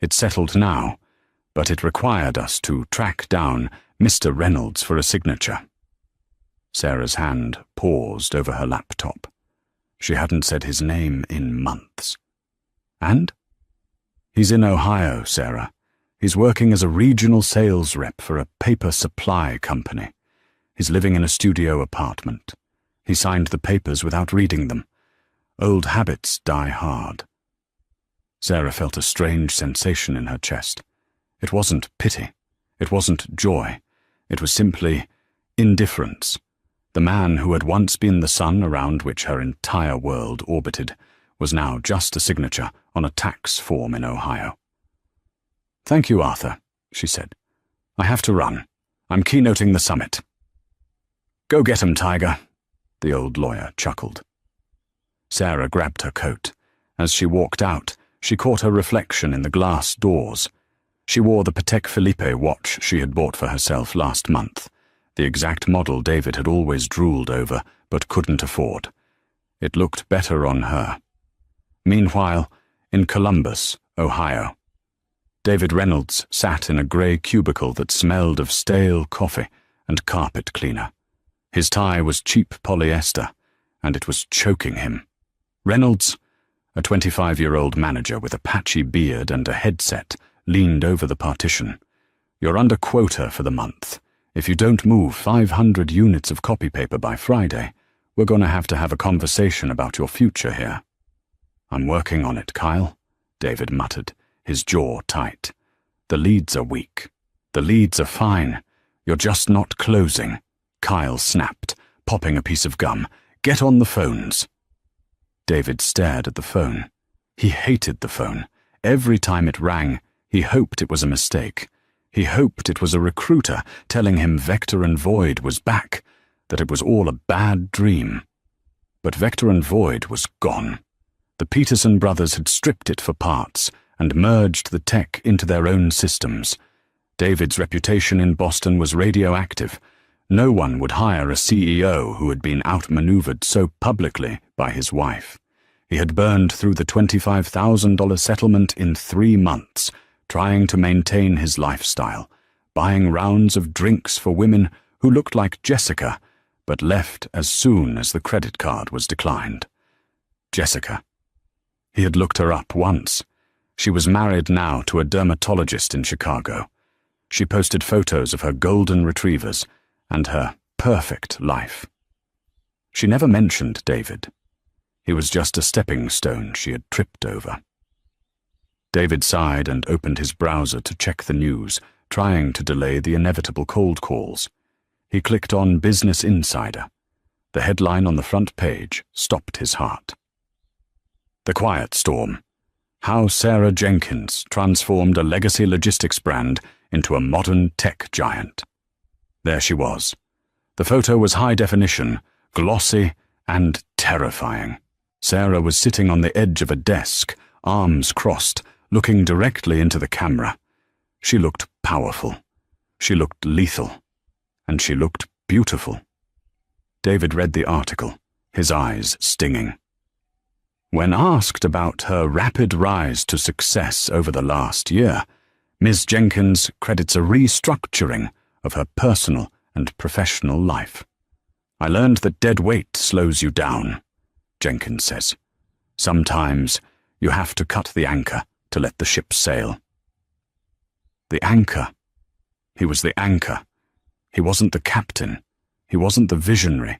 It's settled now, but it required us to track down Mr. Reynolds for a signature. Sarah's hand paused over her laptop. She hadn't said his name in months. And? He's in Ohio, Sarah. He's working as a regional sales rep for a paper supply company. He's living in a studio apartment. He signed the papers without reading them. Old habits die hard. Sarah felt a strange sensation in her chest. It wasn't pity. It wasn't joy. It was simply indifference. The man who had once been the sun around which her entire world orbited was now just a signature on a tax form in Ohio. Thank you, Arthur, she said. I have to run. I'm keynoting the summit. Go get 'em, Tiger, the old lawyer chuckled. Sarah grabbed her coat. As she walked out, she caught her reflection in the glass doors. She wore the Patek Philippe watch she had bought for herself last month, the exact model David had always drooled over but couldn't afford. It looked better on her. Meanwhile, in Columbus, Ohio, David Reynolds sat in a grey cubicle that smelled of stale coffee and carpet cleaner. His tie was cheap polyester, and it was choking him. Reynolds, a 25-year-old manager with a patchy beard and a headset, leaned over the partition. You're under quota for the month. If you don't move 500 units of copy paper by Friday, we're going to have a conversation about your future here. I'm working on it, Kyle, David muttered, his jaw tight. The leads are weak. The leads are fine. You're just not closing. Kyle snapped, popping a piece of gum. Get on the phones. David stared at the phone. He hated the phone. Every time it rang, he hoped it was a mistake. He hoped it was a recruiter telling him Vector and Void was back, that it was all a bad dream. But Vector and Void was gone. The Peterson brothers had stripped it for parts and merged the tech into their own systems. David's reputation in Boston was radioactive. No one would hire a CEO who had been outmaneuvered so publicly by his wife. He had burned through the $25,000 settlement in 3 months, trying to maintain his lifestyle, buying rounds of drinks for women who looked like Jessica, but left as soon as the credit card was declined. Jessica. He had looked her up once. She was married now to a dermatologist in Chicago. She posted photos of her golden retrievers and her perfect life. She never mentioned David. He was just a stepping stone she had tripped over. David sighed and opened his browser to check the news, trying to delay the inevitable cold calls. He clicked on Business Insider. The headline on the front page stopped his heart. The Quiet Storm. How Sarah Jenkins transformed a legacy logistics brand into a modern tech giant. There she was. The photo was high definition, glossy, and terrifying. Sarah was sitting on the edge of a desk, arms crossed, looking directly into the camera. She looked powerful. She looked lethal. And she looked beautiful. David read the article, his eyes stinging. When asked about her rapid rise to success over the last year, Ms. Jenkins credits a restructuring of her personal and professional life. "I learned that dead weight slows you down," Jenkins says. "Sometimes you have to cut the anchor to let the ship sail." The anchor. He was the anchor. He wasn't the captain. He wasn't the visionary.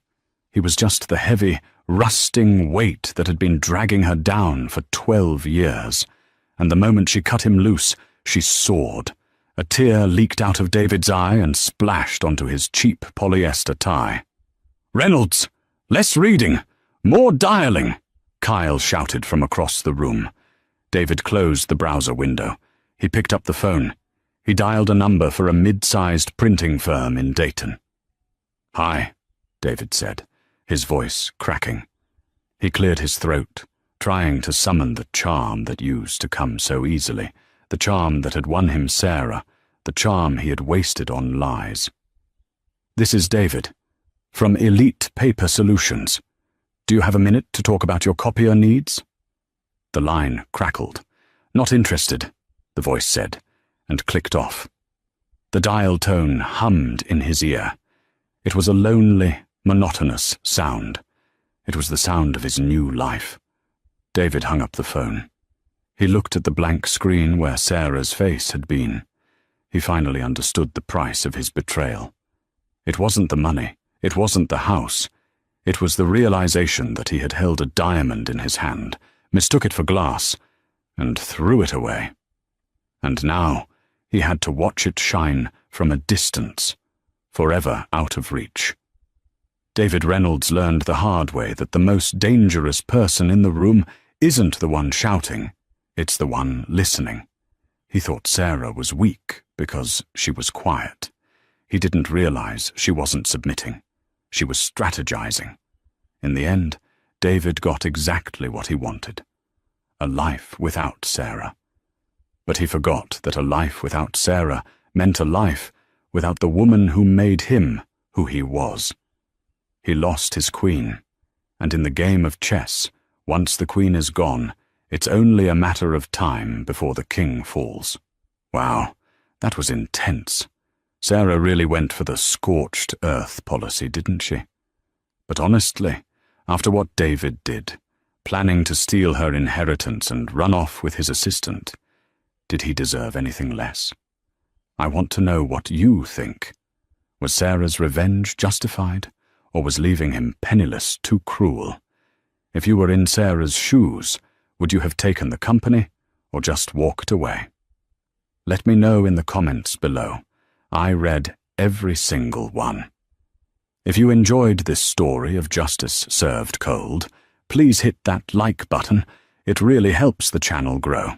He was just the heavy, rusting weight that had been dragging her down for 12 years. And the moment she cut him loose, she soared. A tear leaked out of David's eye and splashed onto his cheap polyester tie. "Reynolds! Less reading! More dialing!" Kyle shouted from across the room. David closed the browser window. He picked up the phone. He dialed a number for a mid-sized printing firm in Dayton. "Hi," David said, his voice cracking. He cleared his throat, trying to summon the charm that used to come so easily, the charm that had won him Sarah, the charm he had wasted on lies. "This is David, from Elite Paper Solutions. Do you have a minute to talk about your copier needs?" The line crackled. "Not interested," the voice said, and clicked off. The dial tone hummed in his ear. It was a lonely, monotonous sound. It was the sound of his new life. David hung up the phone. He looked at the blank screen where Sarah's face had been. He finally understood the price of his betrayal. It wasn't the money. It wasn't the house. It was the realization that he had held a diamond in his hand, mistook it for glass, and threw it away. And now he had to watch it shine from a distance, forever out of reach. David Reynolds learned the hard way that the most dangerous person in the room isn't the one shouting, it's the one listening. He thought Sarah was weak because she was quiet. He didn't realize she wasn't submitting. She was strategizing. In the end, David got exactly what he wanted. A life without Sarah. But he forgot that a life without Sarah meant a life without the woman who made him who he was. He lost his queen, and in the game of chess, once the queen is gone, it's only a matter of time before the king falls. Wow, that was intense. Sarah really went for the scorched earth policy, didn't she? But honestly, after what David did, planning to steal her inheritance and run off with his assistant, did he deserve anything less? I want to know what you think. Was Sarah's revenge justified, or was leaving him penniless too cruel? If you were in Sarah's shoes, would you have taken the company, or just walked away? Let me know in the comments below. I read every single one. If you enjoyed this story of justice served cold, please hit that like button. It really helps the channel grow.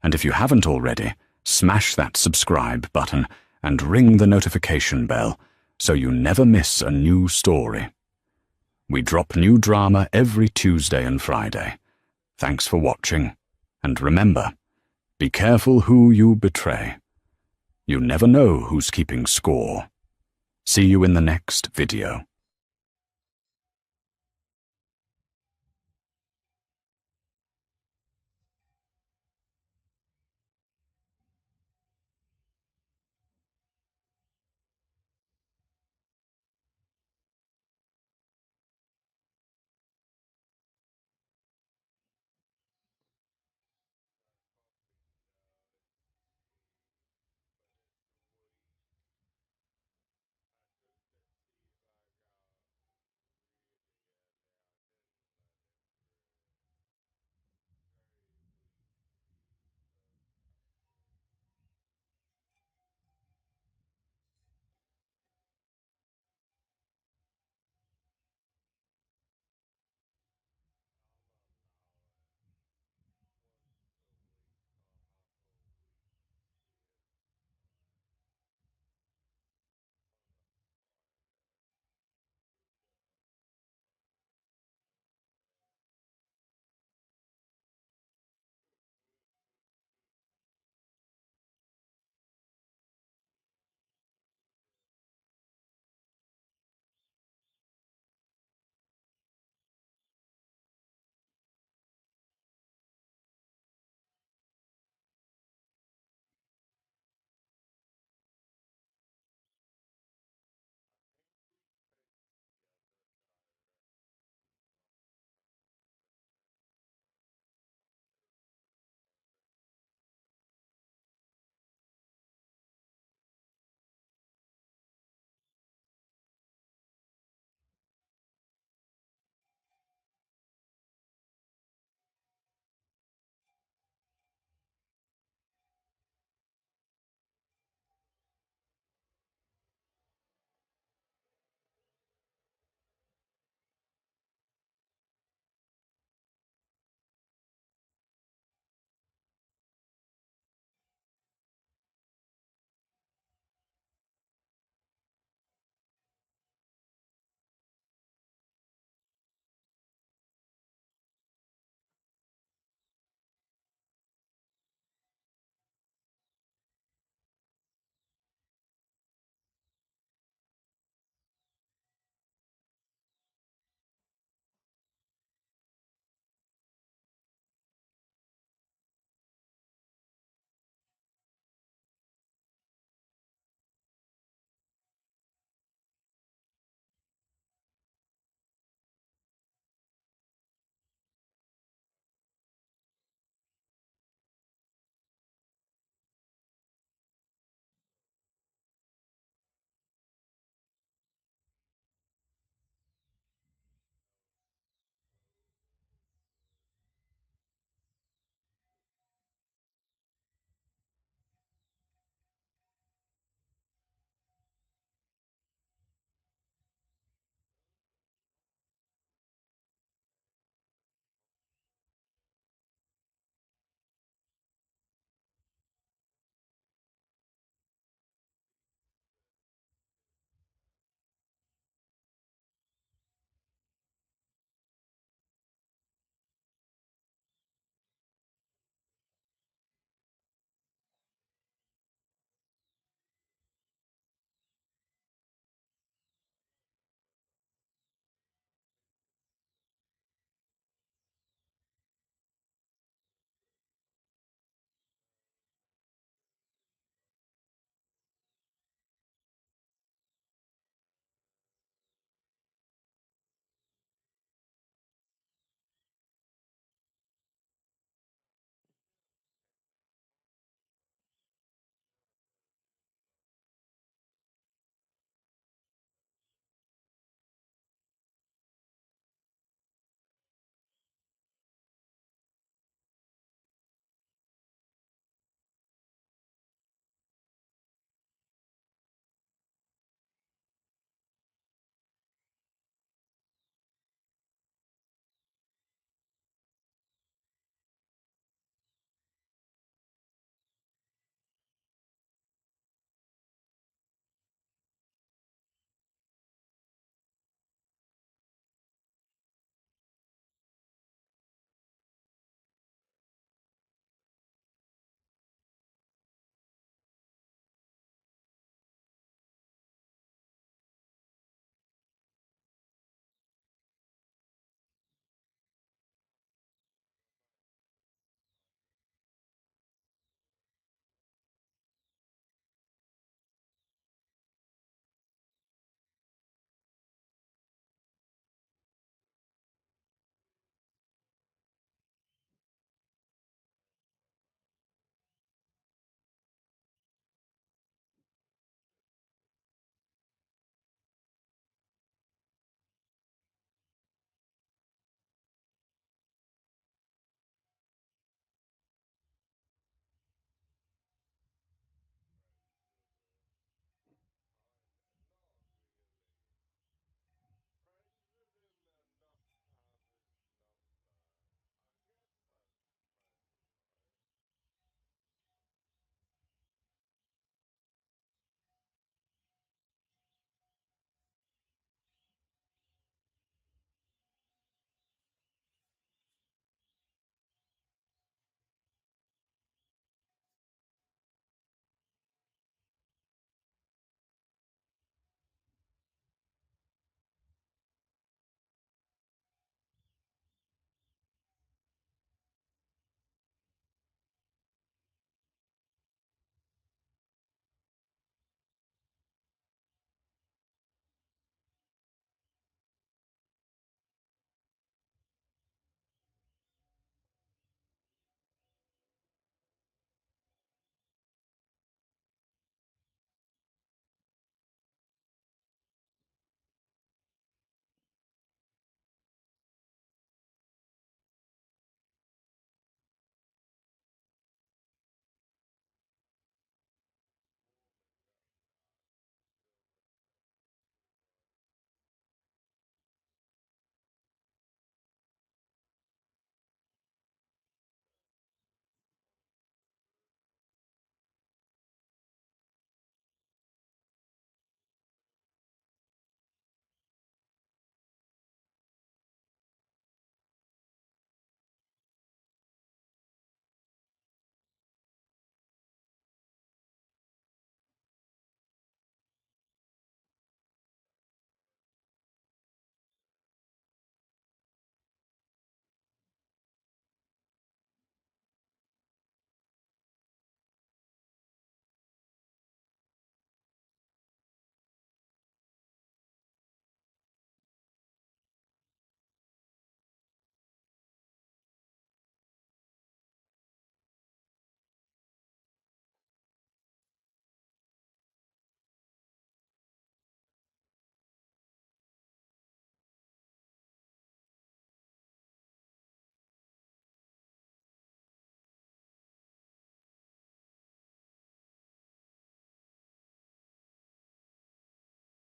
And if you haven't already, smash that subscribe button and ring the notification bell so you never miss a new story. We drop new drama every Tuesday and Friday. Thanks for watching, and remember, be careful who you betray. You never know who's keeping score. See you in the next video.